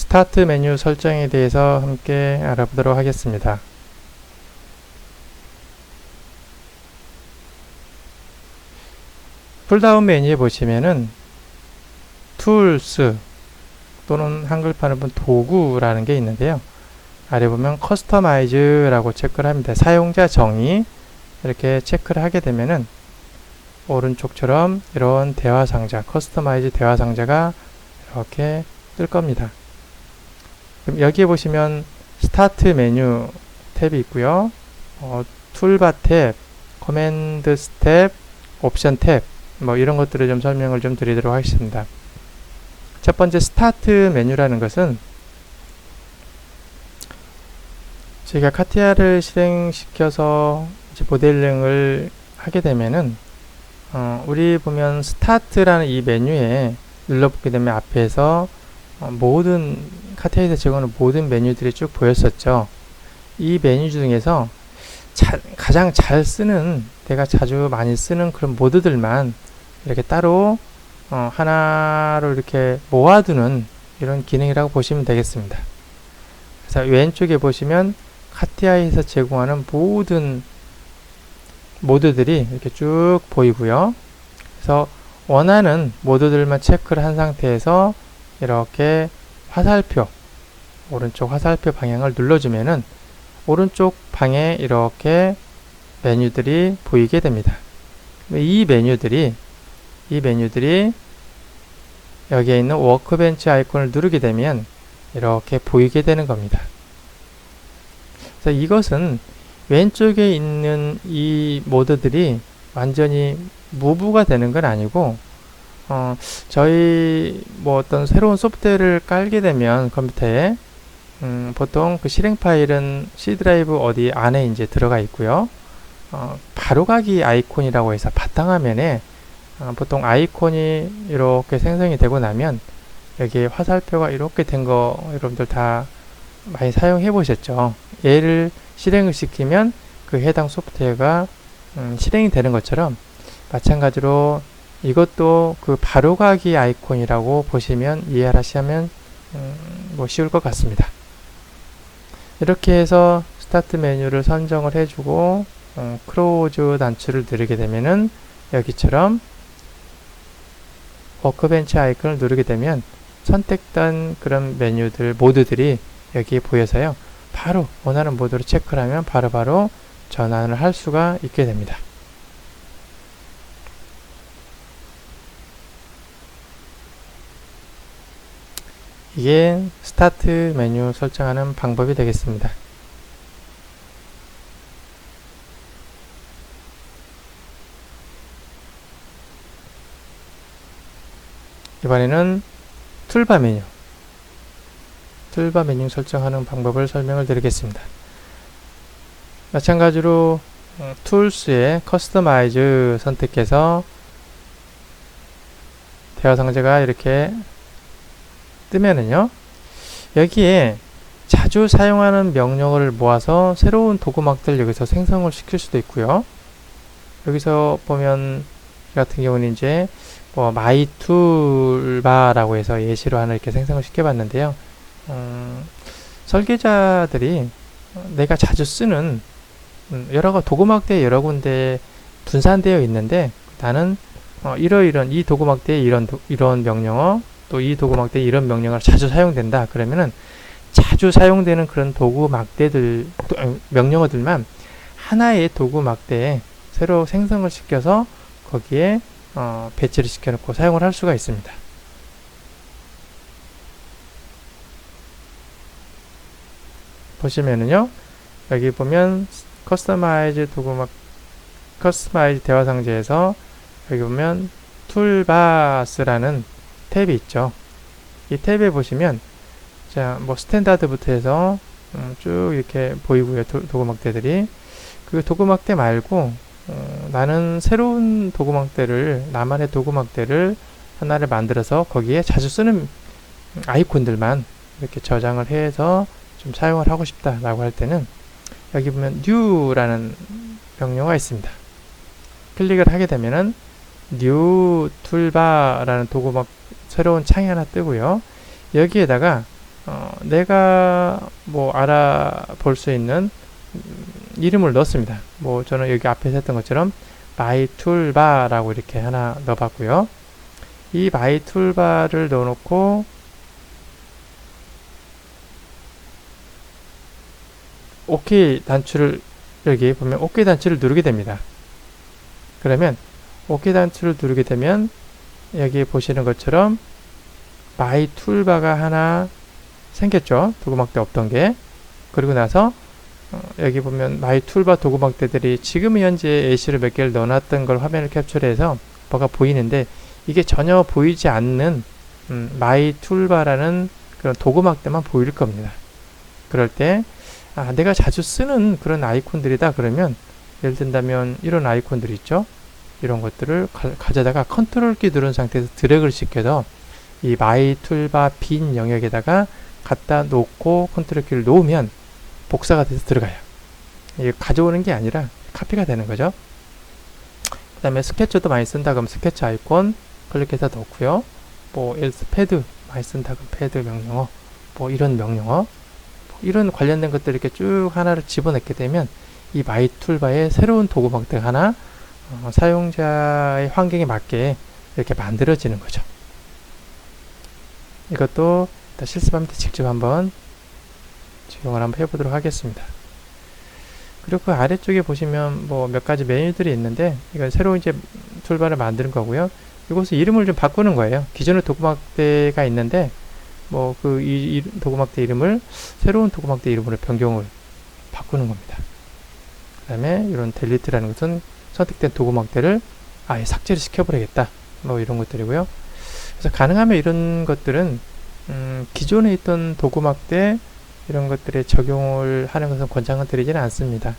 스타트 메뉴 설정에 대해서 함께 알아보도록 하겠습니다. 풀다운 메뉴에 보시면은 툴스 또는 한글판을 보면 도구라는 게 있는데요. 아래 보면 커스터마이즈라고 체크를 합니다. 사용자 정의 이렇게 체크를 하게 되면은 오른쪽처럼 이런 대화 상자, 커스터마이즈 대화 상자가 이렇게 뜰 겁니다. 그럼 여기에 보시면 스타트 메뉴 탭이 있고요. 툴바 탭, 커맨드 스텝, 옵션 탭, 뭐 이런 것들을 좀 설명을 좀 드리도록 하겠습니다. 첫 번째 스타트 메뉴라는 것은 저희가 카티아를 실행시켜서 이제 모델링을 하게 되면은 우리 보면 스타트라는 이 메뉴에 눌러보게 되면 앞에서 모든 카티아에서 제공하는 모든 메뉴들이 쭉 보였었죠. 이 메뉴 중에서 가장 잘 쓰는, 내가 자주 많이 쓰는 그런 모드들만 이렇게 따로 하나로 이렇게 모아두는 이런 기능이라고 보시면 되겠습니다. 그래서 왼쪽에 보시면 카티아에서 제공하는 모든 모드들이 이렇게 쭉 보이고요. 그래서 원하는 모드들만 체크를 한 상태에서 이렇게 화살표, 오른쪽 화살표 방향을 눌러주면은 오른쪽 방에 이렇게 메뉴들이 보이게 됩니다. 이 메뉴들이 여기에 있는 워크벤치 아이콘을 누르게 되면 이렇게 보이게 되는 겁니다. 그래서 이것은 왼쪽에 있는 이 모드들이 완전히 무브가 되는 건 아니고 저희 뭐 어떤 새로운 소프트웨어를 깔게 되면 컴퓨터에 보통 그 실행 파일은 C 드라이브 어디 안에 이제 들어가 있고요. 바로가기 아이콘이라고 해서 바탕화면에 보통 아이콘이 이렇게 생성이 되고 나면 여기에 화살표가 이렇게 된 거 여러분들 다 많이 사용해 보셨죠. 얘를 실행을 시키면 그 해당 소프트웨어가 실행이 되는 것처럼 마찬가지로 이것도 그 바로가기 아이콘이라고 보시면 이해하시면 뭐 쉬울 것 같습니다. 이렇게 해서 스타트 메뉴를 선정을 해주고 크로즈 단추를 누르게 되면은 여기처럼 워크벤치 아이콘을 누르게 되면 선택된 그런 메뉴들, 모드들이 여기에 보여서요. 바로 원하는 모드로 체크를 하면 바로바로 전환을 할 수가 있게 됩니다. 이게 스타트 메뉴 설정하는 방법이 되겠습니다. 이번에는 툴바 메뉴 설정하는 방법을 설명을 드리겠습니다. 마찬가지로 툴스의 커스터마이즈 선택해서 대화 상자가 이렇게 뜨면은요, 여기에 자주 사용하는 명령어를 모아서 새로운 도구막들을 여기서 생성을 시킬 수도 있고요. 여기서 보면 같은 경우는 이제 뭐 마이 툴바라고 해서 예시로 하나 이렇게 생성을 시켜봤는데요. 설계자들이 내가 자주 쓰는 여러 도구막대에 여러 군데 분산되어 있는데 나는 이러이런 이 도구막대에 이런 명령어, 또 이 도구막대에 이런 명령어가 자주 사용된다. 그러면은 자주 사용되는 그런 도구막대들, 명령어들만 하나의 도구막대에 새로 생성을 시켜서 거기에 배치를 시켜놓고 사용을 할 수가 있습니다. 보시면은요, 여기 보면 커스터마이즈 대화 상자에서 여기 보면 툴바스라는 탭이 있죠. 이 탭에 보시면 자, 뭐 스탠다드부터 해서 쭉 이렇게 보이고요. 도구막대들이. 그 도구막대 말고 나는 새로운 나만의 도구막대를 하나를 만들어서 거기에 자주 쓰는 아이콘들만 이렇게 저장을 해서 좀 사용을 하고 싶다 라고 할 때는 여기 보면 new라는 명령어가 있습니다. 클릭을 하게 되면은 new 툴바라는 새로운 창이 하나 뜨고요. 여기에다가 내가 뭐 알아볼 수 있는 이름을 넣습니다. 뭐 저는 여기 앞에서 했던 것처럼 마이툴바라고 이렇게 하나 넣어봤고요. 이 마이툴바를 넣어놓고 OK 단추를 여기 보면 OK 단추를 누르게 됩니다. 그러면 OK 단추를 누르게 되면 여기 보시는 것처럼 마이툴바가 하나 생겼죠. 도구막대 없던 게. 그리고 나서 여기 보면 마이툴바 도구막대들이 지금 현재 예시를 몇 개를 넣어놨던 걸 화면을 캡처해서 뭐가 보이는데 이게 전혀 보이지 않는 마이툴바라는 그런 도구막대만 보일 겁니다. 그럴 때 내가 자주 쓰는 그런 아이콘들이다 그러면 예를 든다면 이런 아이콘들 있죠. 이런 것들을 가져다가 컨트롤 키 누른 상태에서 드래그를 시켜서 이 마이툴바 빈 영역에다가 갖다 놓고 컨트롤 키를 놓으면 복사가 돼서 들어가요. 이게 가져오는 게 아니라 카피가 되는 거죠. 그 다음에 스케쳐도 많이 쓴다 그러면 스케쳐 아이콘 클릭해서 넣고요. 뭐 else 패드 많이 쓴다 그러면 패드 명령어 뭐 이런 명령어 이런 관련된 것들 이렇게 쭉 하나를 집어넣게 되면 이 마이툴바의 새로운 도구막대 하나 사용자의 환경에 맞게 이렇게 만들어지는 거죠. 이것도 실습하면서 직접 한번 적용을 한번 해보도록 하겠습니다. 그리고 그 아래쪽에 보시면 뭐 몇 가지 메뉴들이 있는데 이건 새로 이제 툴바를 만드는 거고요. 이것을 이름을 좀 바꾸는 거예요. 기존의 도구막대가 있는데 뭐 그 이 도구막대 이름을 새로운 도구막대 이름으로 변경을 바꾸는 겁니다. 그 다음에 이런 델리트라는 것은 선택된 도구막대를 아예 삭제를 시켜버리겠다. 뭐 이런 것들이고요. 그래서 가능하면 이런 것들은 기존에 있던 도구막대 이런 것들에 적용을 하는 것은 권장을 드리지는 않습니다.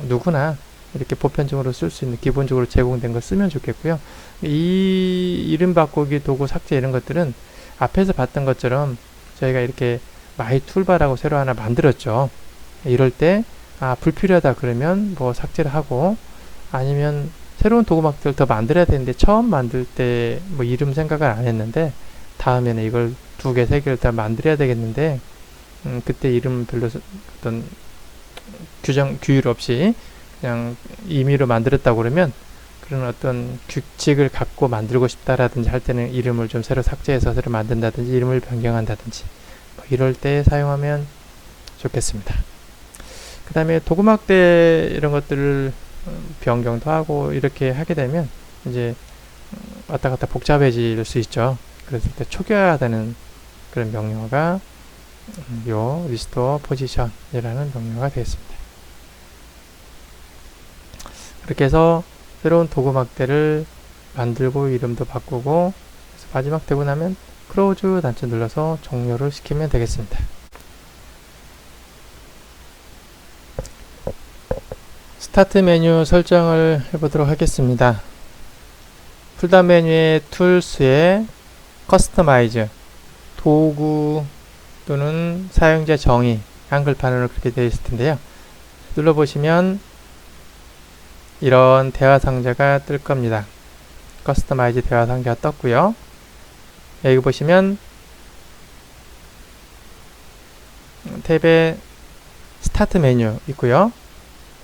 누구나 이렇게 보편적으로 쓸 수 있는 기본적으로 제공된 걸 쓰면 좋겠고요. 이 이름 바꾸기 도구 삭제 이런 것들은 앞에서 봤던 것처럼 저희가 이렇게 마이툴바라고 새로 하나 만들었죠. 이럴 때 불필요하다 그러면 뭐 삭제를 하고 아니면 새로운 도구막대를 더 만들어야 되는데 처음 만들 때 뭐 이름 생각을 안 했는데 다음에는 이걸 2개, 3개를 다 만들어야 되겠는데 그때 이름 별로 어떤 규율 없이 그냥 임의로 만들었다고 그러면 그런 어떤 규칙을 갖고 만들고 싶다라든지 할 때는 이름을 좀 새로 삭제해서 새로 만든다든지 이름을 변경한다든지 뭐 이럴 때 사용하면 좋겠습니다. 그 다음에 도구막대 이런 것들을 변경도 하고 이렇게 하게 되면 이제 왔다 갔다 복잡해질 수 있죠. 그랬을 때 초기화되는 그런 명령어가 요 리스토어 포지션이라는 명령어가 되겠습니다. 그렇게 해서 새로운 도구막대를 만들고 이름도 바꾸고 마지막 되고 나면 클로즈 단추 눌러서 종료를 시키면 되겠습니다. 스타트 메뉴 설정을 해보도록 하겠습니다. 풀다운 메뉴의 툴스에 커스터마이즈 도구 또는 사용자 정의 한글판으로 그렇게 되어 있을 텐데요. 눌러보시면 이런 대화 상자가 뜰 겁니다. 커스터마이즈 대화 상자가 떴고요. 여기 보시면 탭에 스타트 메뉴 있고요.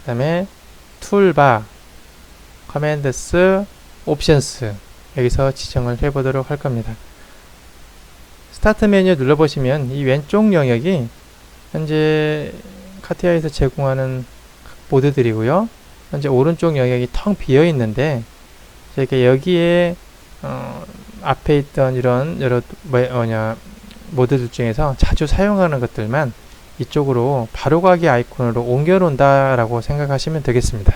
그 다음에 툴바, 커맨드스, 옵션스 여기서 지정을 해보도록 할 겁니다. 스타트 메뉴 눌러보시면 이 왼쪽 영역이 현재 카티아에서 제공하는 모드들이고요. 현재 오른쪽 영역이 텅 비어 있는데 저희가 여기에 앞에 있던 이런 여러 모드들 중에서 자주 사용하는 것들만 이쪽으로 바로가기 아이콘으로 옮겨 놓는다라고 생각하시면 되겠습니다.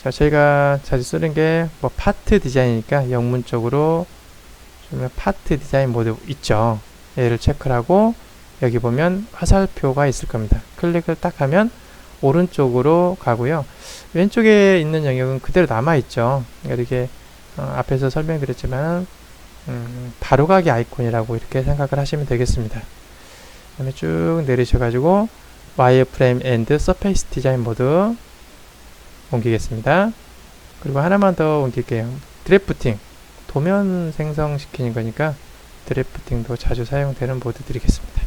자, 저희가 자주 쓰는 게 뭐 파트 디자인이니까 영문적으로 파트 디자인 모드 있죠. 얘를 체크를 하고 여기 보면 화살표가 있을 겁니다. 클릭을 딱 하면 오른쪽으로 가고요. 왼쪽에 있는 영역은 그대로 남아있죠. 이렇게 앞에서 설명드렸지만 바로가기 아이콘이라고 이렇게 생각을 하시면 되겠습니다. 그 다음에 쭉 내리셔가지고 와이어프레임 앤드 서페이스 디자인 모드 옮기겠습니다. 그리고 하나만 더 옮길게요. 드래프팅 도면 생성시키는 거니까 드래프팅도 자주 사용되는 모드들이겠습니다.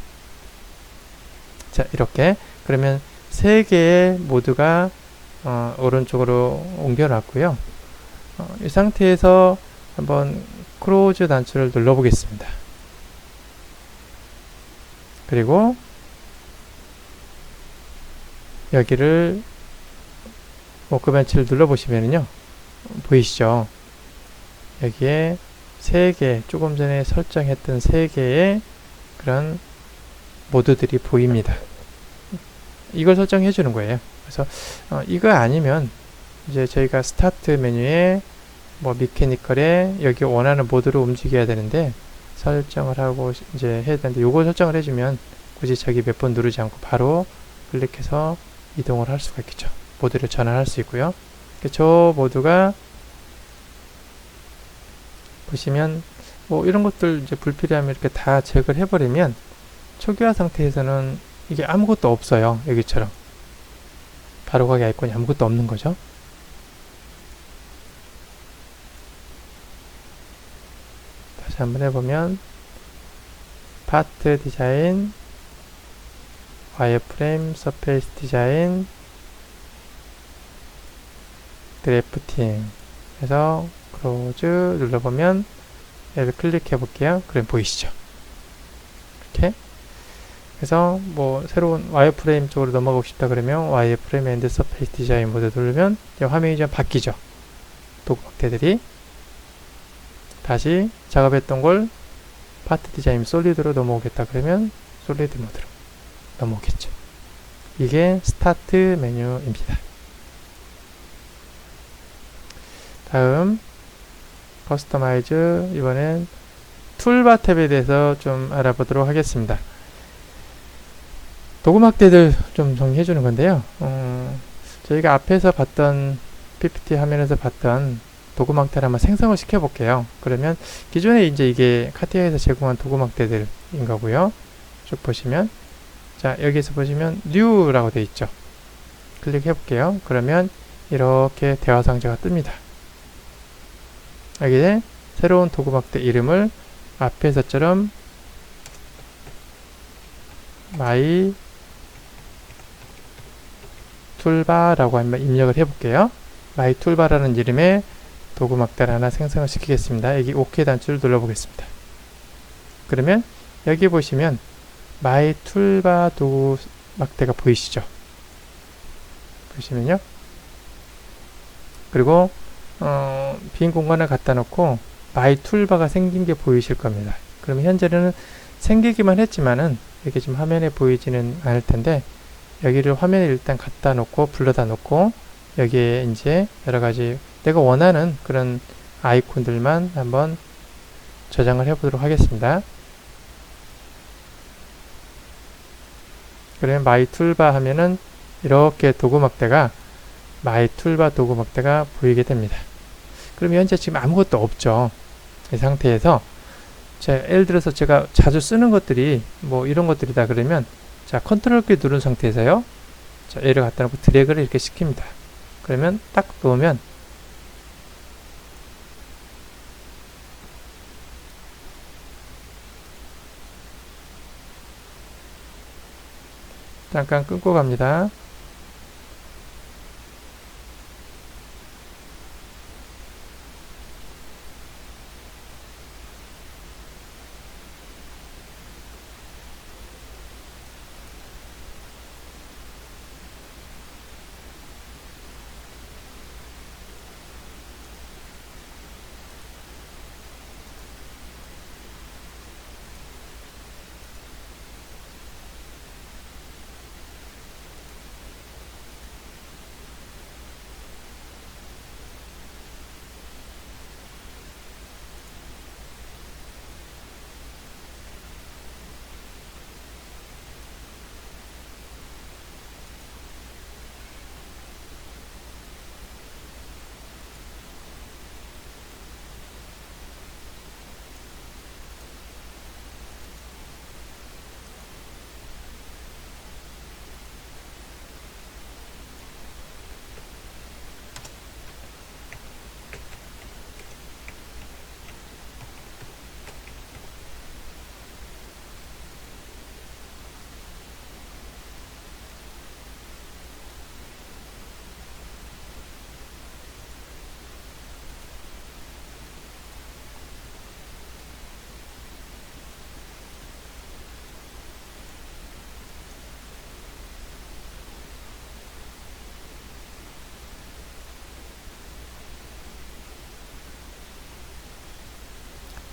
자, 이렇게 그러면 3개의 모드가 오른쪽으로 옮겨놨고요. 이 상태에서 한번 크로즈 단추를 눌러 보겠습니다. 그리고 여기를 워크벤치를 눌러 보시면요, 보이시죠? 여기에 3개, 조금 전에 설정했던 3개의 그런 모드들이 보입니다. 이걸 설정해 주는 거예요. 그래서 이거 아니면 이제 저희가 스타트 메뉴에 뭐 미케니컬에 여기 원하는 모드로 움직여야 되는데 설정을 하고 이제 해야 되는데, 요거 설정을 해주면 굳이 저기 몇 번 누르지 않고 바로 클릭해서 이동을 할 수가 있겠죠. 모드를 전환할 수 있고요. 저 모드가 보시면 뭐 이런 것들 이제 불필요하면 이렇게 다 제거를 해버리면 초기화 상태에서는 이게 아무것도 없어요. 여기처럼 바로가기 아이콘이 아무것도 없는 거죠. 다시 한번 해보면 파트 디자인, 와이어프레임, 서페이스 디자인, 드래프팅 해서 크로즈 눌러보면 얘를 클릭해 볼게요. 그럼 보이시죠? 이렇게. 그래서 뭐 새로운 와이어프레임 쪽으로 넘어가고 싶다 그러면 와이어프레임 앤드 서페이스 디자인 모드 누르면 화면이 좀 바뀌죠. 도구막대들이. 다시 작업했던 걸 파트 디자인 솔리드로 넘어오겠다 그러면 솔리드 모드로 넘어오겠죠. 이게 스타트 메뉴입니다. 다음 커스터마이즈, 이번엔 툴바 탭에 대해서 좀 알아보도록 하겠습니다. 도구막대들 좀 정리해 주는 건데요. 저희가 앞에서 봤던 PPT 화면에서 봤던 도구막대를 한번 생성을 시켜 볼게요. 그러면 기존에 이제 이게 카티아에서 제공한 도구막대들인 거고요. 쭉 보시면, 자, 여기서 보시면 New라고 되어 있죠. 클릭해 볼게요. 그러면 이렇게 대화 상자가 뜹니다. 여기에 새로운 도구막대 이름을 앞에서처럼 마이 툴바라고 한번 입력을 해볼게요. 마이 툴바라는 이름의 도구막대를 하나 생성을 시키겠습니다. 여기 OK 단추를 눌러보겠습니다. 그러면 여기 보시면 마이 툴바 도구막대가 보이시죠? 보시면요. 그리고 빈 공간을 갖다 놓고 마이 툴바가 생긴 게 보이실 겁니다. 그러면 현재는 생기기만 했지만은 이렇게 지금 화면에 보이지는 않을 텐데, 여기를 화면에 일단 갖다 놓고 불러다 놓고 여기에 이제 여러 가지 내가 원하는 그런 아이콘들만 한번 저장을 해 보도록 하겠습니다. 그러면 마이 툴바 하면은 이렇게 도구막대가 마이 툴바 도구막대가 보이게 됩니다. 그러면 현재 지금 아무것도 없죠. 이 상태에서 예를 들어서 제가 자주 쓰는 것들이 뭐 이런 것들이다 그러면, 자, 컨트롤 키 누른 상태에서요, 자, 얘를 갖다 놓고 드래그를 이렇게 시킵니다. 그러면 딱 놓으면 잠깐 끊고 갑니다.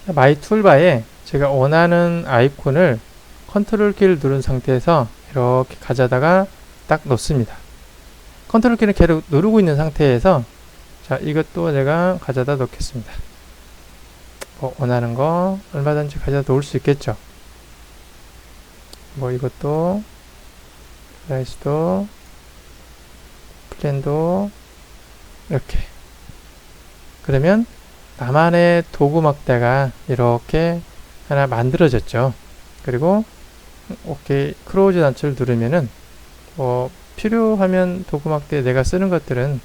마이 툴바에 제가 원하는 아이콘을 컨트롤 키를 누른 상태에서 이렇게 가져다가 딱 놓습니다. 컨트롤 키를 계속 누르고 있는 상태에서 자, 이것도 제가 가져다 놓겠습니다. 원하는 거 얼마든지 가져다 놓을 수 있겠죠. 이것도 슬라이스도 플랜도 이렇게. 그러면 나만의 도구 막대가 이렇게 하나 만들어졌죠. 그리고 오케이 크로즈 단추를 누르면은 필요하면 도구 막대 내가 쓰는 것들은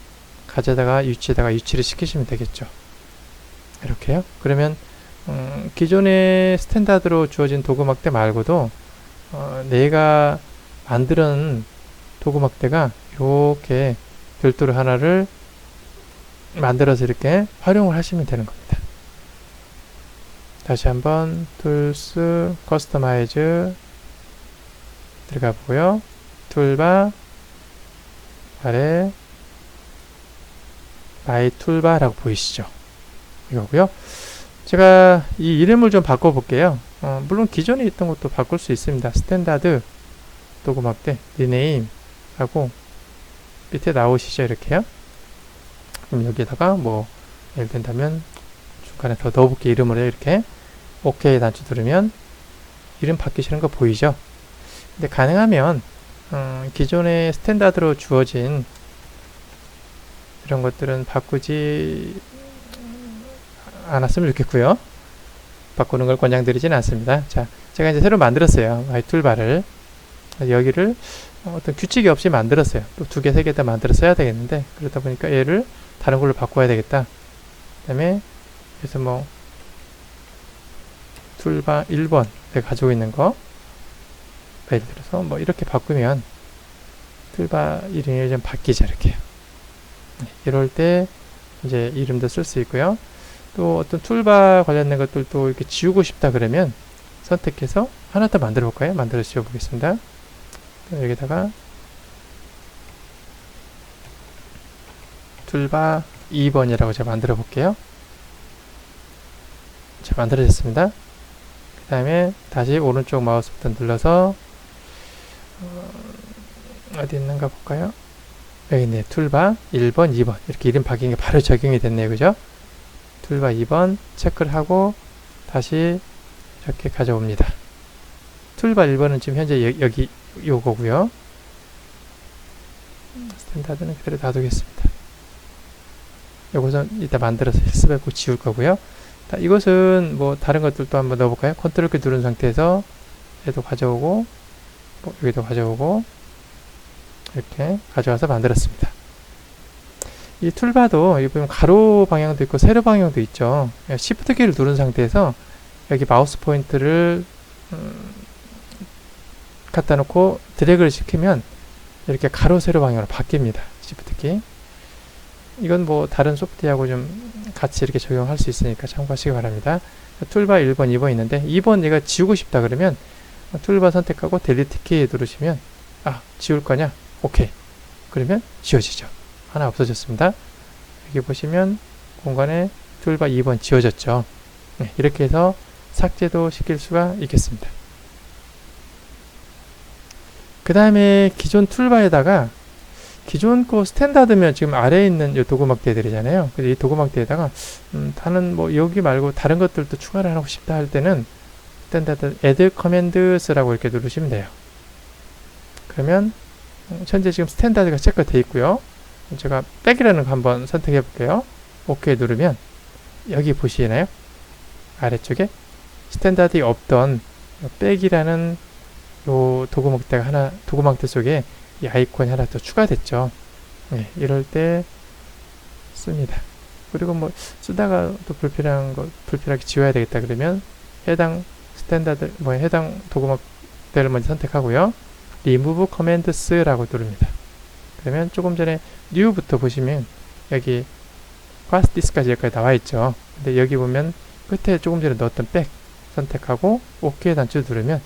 가져다가 위치를 시키시면 되겠죠. 이렇게요. 그러면 기존의 스탠다드로 주어진 도구 막대 말고도 내가 만드는 도구 막대가 이렇게 별도로 하나를 만들어서 이렇게 활용을 하시면 되는 겁니다. 다시 한번 툴스 커스터마이즈 들어가 보고요. 툴바 아래 마이 툴바라고 보이시죠? 이거고요. 제가 이 이름을 좀 바꿔 볼게요. 물론 기존에 있던 것도 바꿀 수 있습니다. 스탠다드 도구 막대 리네임 하고 밑에 나오시죠? 이렇게요. 그럼 여기에다가 예를 든다면 중간에 더 넣어볼게요. 이름으로 이렇게 OK 단추 누르면 이름 바뀌시는 거 보이죠? 근데 가능하면 기존의 스탠다드로 주어진 이런 것들은 바꾸지 않았으면 좋겠고요. 바꾸는 걸 권장드리진 않습니다. 자, 제가 이제 새로 만들었어요. 마이 툴바를. 여기를 어떤 규칙이 없이 만들었어요. 또 2개, 3개 다 만들어서 해야 되겠는데, 그러다 보니까 얘를 다른 걸로 바꿔야 되겠다. 그 다음에 그래서 툴바 1번 내가 가지고 있는 거 예를 들어서 이렇게 바꾸면 툴바 이름이 좀 바뀌죠. 이렇게요. 이럴 때 이제 이름도 쓸 수 있고요. 또 어떤 툴바 관련된 것들도 이렇게 지우고 싶다 그러면 선택해서 하나 더 만들어 볼까요? 만들어 지워 보겠습니다. 여기다가 툴바 2번이라고 제가 만들어 볼게요. 자, 만들어졌습니다. 그 다음에 다시 오른쪽 마우스 버튼 눌러서 어디 있는가 볼까요? 여기 있네. 툴바 1번, 2번 이렇게 이름 바뀐 게 바로 적용이 됐네요. 그죠? 툴바 2번 체크를 하고 다시 이렇게 가져옵니다. 툴바 1번은 지금 현재 여기 요거고요. 스탠다드는 그대로 놔두겠습니다. 요것은 이따 만들어서 실습해 꼭 지울 거고요. 이것은 다른 것들도 한번 넣어볼까요? 컨트롤 키 누른 상태에서 얘도 가져오고 여기도 가져오고 이렇게 가져와서 만들었습니다. 이 툴바도 여기 보면 가로 방향도 있고 세로 방향도 있죠. Shift 키를 누른 상태에서 여기 마우스 포인트를 갖다 놓고 드래그를 시키면 이렇게 가로 세로 방향으로 바뀝니다. Shift 키. 이건 다른 소프트웨어하고 좀 같이 이렇게 적용할 수 있으니까 참고하시기 바랍니다. 툴바 1번, 2번 있는데 2번 얘가 지우고 싶다 그러면 툴바 선택하고 델리트 키 누르시면 지울 거냐? 오케이. 그러면 지워지죠. 하나 없어졌습니다. 여기 보시면 공간에 툴바 2번 지워졌죠. 네, 이렇게 해서 삭제도 시킬 수가 있겠습니다. 그 다음에 기존 툴바에다가 기존 거 스탠다드면 지금 아래에 있는 이 도구막대들이잖아요. 그래서 이 도구막대에다가 다른 여기 말고 다른 것들도 추가를 하고 싶다 할 때는 스탠다드 add commands라고 이렇게 누르시면 돼요. 그러면 현재 지금 스탠다드가 체크되어 있고요. 제가 백이라는 거 한번 선택해 볼게요. OK 누르면 여기 보시나요? 아래쪽에 스탠다드에 없던 백이라는 요 도구막대 속에 이 아이콘이 하나 더 추가됐죠. 네, 이럴 때 씁니다. 그리고 쓰다가 또 불필요하게 지워야 되겠다 그러면 해당 스탠다드, 해당 도구막대를 먼저 선택하고요. Remove Commands라고 누릅니다. 그러면 조금 전에 New부터 보시면 여기 Fast This까지 여기까지 나와 있죠. 근데 여기 보면 끝에 조금 전에 넣었던 백 선택하고 OK 단추 누르면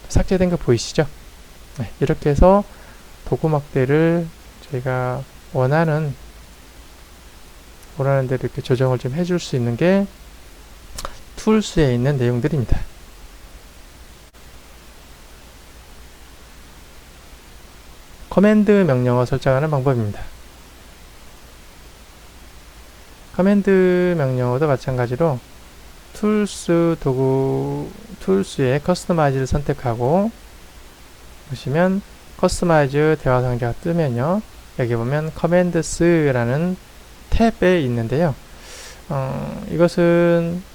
삭제된 거 보이시죠? 네, 이렇게 해서 도구막대를 저희가 원하는 대로 이렇게 조정을 좀 해줄 수 있는 게 툴스에 있는 내용들입니다. 커맨드 명령어 설정하는 방법입니다. 커맨드 명령어도 마찬가지로 툴스 도구 툴스의 커스터마이즈를 선택하고 보시면 커스터마이즈 대화 상자가 뜨면요. 여기 보면 커맨드스라는 탭에 있는데요. 이것은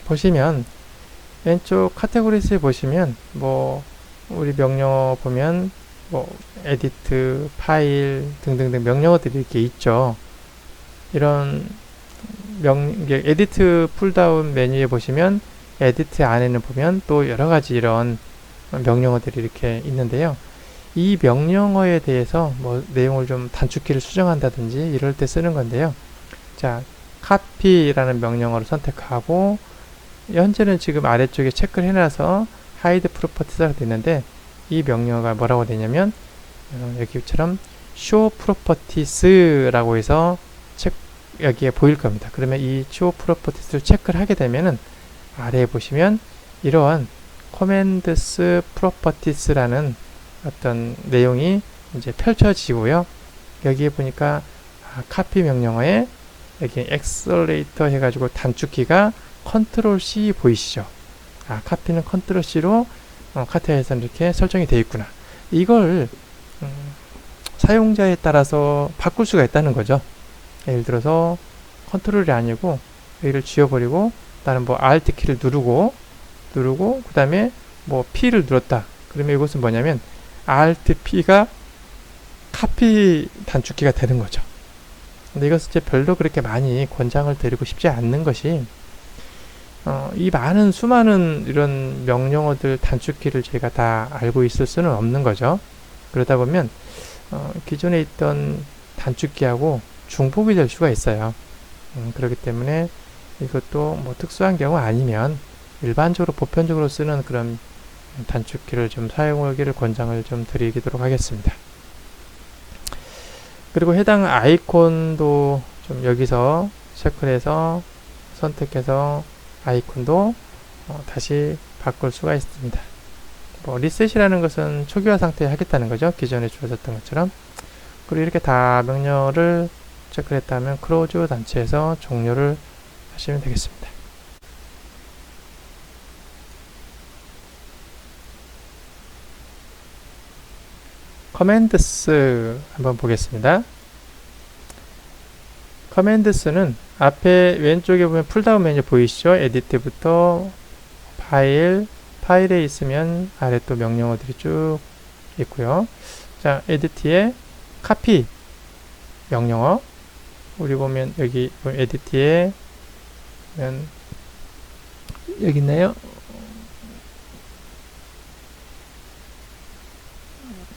보시면 왼쪽 카테고리스에 보시면 뭐 우리 명령어 보면 뭐 에디트, 파일 등등등 명령어들이 이렇게 있죠. 이런 에디트 풀다운 메뉴에 보시면 에디트 안에는 보면 또 여러가지 이런 명령어들이 이렇게 있는데요. 이 명령어에 대해서 뭐 내용을 좀 단축키를 수정한다든지 이럴 때 쓰는 건데요. 자, copy라는 명령어를 선택하고 현재는 지금 아래쪽에 체크를 해놔서 hide properties가 되는데 이 명령어가 뭐라고 되냐면 여기처럼 show properties라고 해서 여기에 보일 겁니다. 그러면 이 show properties를 체크를 하게 되면은 아래에 보시면 이러한 commands properties라는 어떤 내용이 이제 펼쳐지고요. 여기에 보니까 copy 명령어에 여기 accelerator 해가지고 단축키가 컨트롤 C 보이시죠? copy는 컨트롤 C로 카트에서 이렇게 설정이 되어 있구나. 이걸 사용자에 따라서 바꿀 수가 있다는 거죠. 예를 들어서 컨트롤이 아니고 여기를 지워버리고 나는 뭐 Alt 키를 누르고 그 다음에 뭐 P를 눌렀다. 그러면 이것은 뭐냐면 Alt P가 카피 단축키가 되는 거죠. 근데 이것은 이제 별로 그렇게 많이 권장을 드리고 싶지 않는 것이 이 수많은 이런 명령어들 단축키를 제가 다 알고 있을 수는 없는 거죠. 그러다 보면 기존에 있던 단축키하고 중복이 될 수가 있어요. 그렇기 때문에 이것도 뭐 특수한 경우 아니면 일반적으로 보편적으로 쓰는 그런 단축키를 좀 사용하기를 권장을 좀 드리도록 하겠습니다. 그리고 해당 아이콘도 좀 여기서 체크를 해서 선택해서 아이콘도 다시 바꿀 수가 있습니다. 뭐 리셋이라는 것은 초기화 상태에 하겠다는 거죠. 기존에 주어졌던 것처럼. 그리고 이렇게 다 명령어를 체크를 했다면 클로즈 단체에서 종료를 하시면 되겠습니다. 커맨드스 한번 보겠습니다. 커맨드스는 앞에 왼쪽에 보면 풀다운 메뉴 보이시죠? 에디트부터 파일에 있으면 아래 또 명령어들이 쭉 있고요. 자, 에디트에 카피 명령어 우리 보면 여기 에디트에 여기 있나요?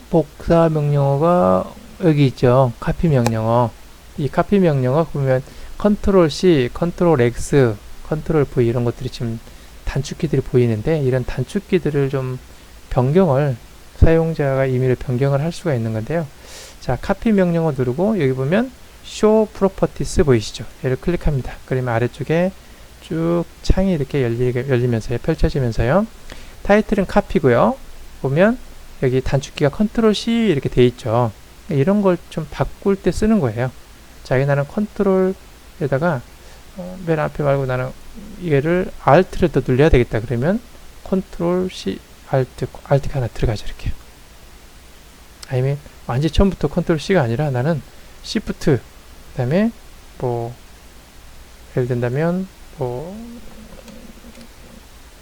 복사 명령어가 여기 있죠. 카피 명령어. 이 카피 명령어 보면 컨트롤 C, 컨트롤 X, 컨트롤 V 이런 것들이 지금 단축키들이 보이는데 이런 단축키들을 좀 변경을 사용자가 임의로 변경을 할 수가 있는 건데요. 자, 카피 명령어 누르고 여기 보면 show properties 보이시죠? 얘를 클릭합니다. 그러면 아래쪽에 쭉 창이 이렇게 열리면서요. 펼쳐지면서요. 타이틀은 카피고요. 보면 여기 단축키가 컨트롤 C 이렇게 돼 있죠. 이런 걸 좀 바꿀 때 쓰는 거예요. 자, 여기 나는 컨트롤에다가 맨 앞에 말고 나는 얘를 Alt를 더 눌러야 되겠다. 그러면 컨트롤 C, Alt가 하나 들어가죠. 이렇게. 아니면 완전 처음부터 컨트롤 C가 아니라 나는 Shift, 그 다음에 뭐 예를 든다면 뭐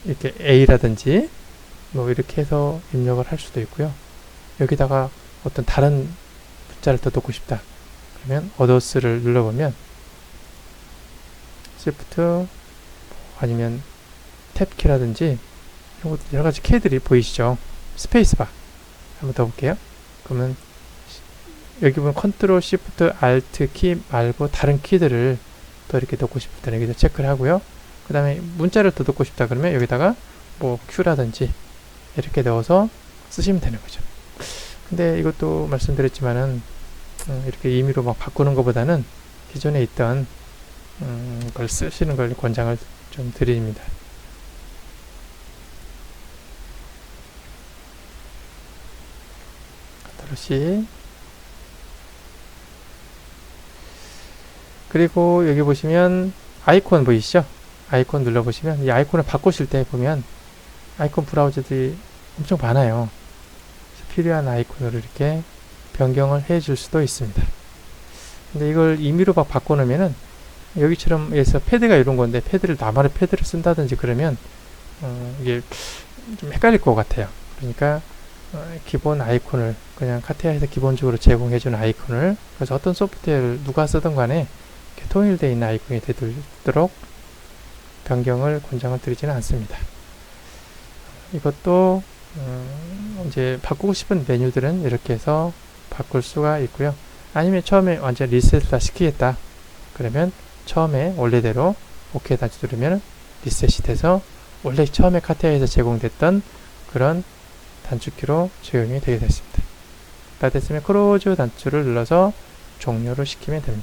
이렇게 A라든지 뭐 이렇게 해서 입력을 할 수도 있고요. 여기다가 어떤 다른 숫자를 더 넣고 싶다. 그러면 Others를 눌러보면 Shift 아니면 탭키라든지 이런 것들 여러 가지 키들이 보이시죠? 스페이스바 한번 더 볼게요. 그러면 여기 보면 컨트롤 시프트 알트 키 말고 다른 키들을 또 이렇게 넣고 싶을 때는 여기서 체크를 하고요. 그 다음에 문자를 더 넣고 싶다 그러면 여기다가 뭐 Q라든지 이렇게 넣어서 쓰시면 되는 거죠. 근데 이것도 말씀드렸지만은 이렇게 임의로 막 바꾸는 것보다는 기존에 있던 걸 쓰시는 걸 권장을 좀 드립니다. 컨트롤 C. 그리고 여기 보시면 아이콘 보이시죠? 아이콘 눌러보시면 이 아이콘을 바꾸실 때 보면 아이콘 브라우저들이 엄청 많아요. 필요한 아이콘으로 이렇게 변경을 해 줄 수도 있습니다. 근데 이걸 임의로 막 바꿔놓으면은 여기처럼 해서 패드가 이런 건데 패드를 나만의 패드를 쓴다든지 그러면 이게 좀 헷갈릴 것 같아요. 그러니까 기본 아이콘을 그냥 카티아에서 기본적으로 제공해주는 아이콘을, 그래서 어떤 소프트웨어를 누가 쓰든 간에 통일되어 있는 아이콘이 되도록 변경을 권장을 드리지는 않습니다. 이것도 이제 바꾸고 싶은 메뉴들은 이렇게 해서 바꿀 수가 있고요. 아니면 처음에 완전 리셋을 다 시키겠다 그러면 처음에 원래대로 OK 단추 누르면 리셋이 돼서 원래 처음에 카티아에서 제공됐던 그런 단축키로 적용이 되게 됐습니다. 다 됐으면 크로즈 단추를 눌러서 종료를 시키면 됩니다.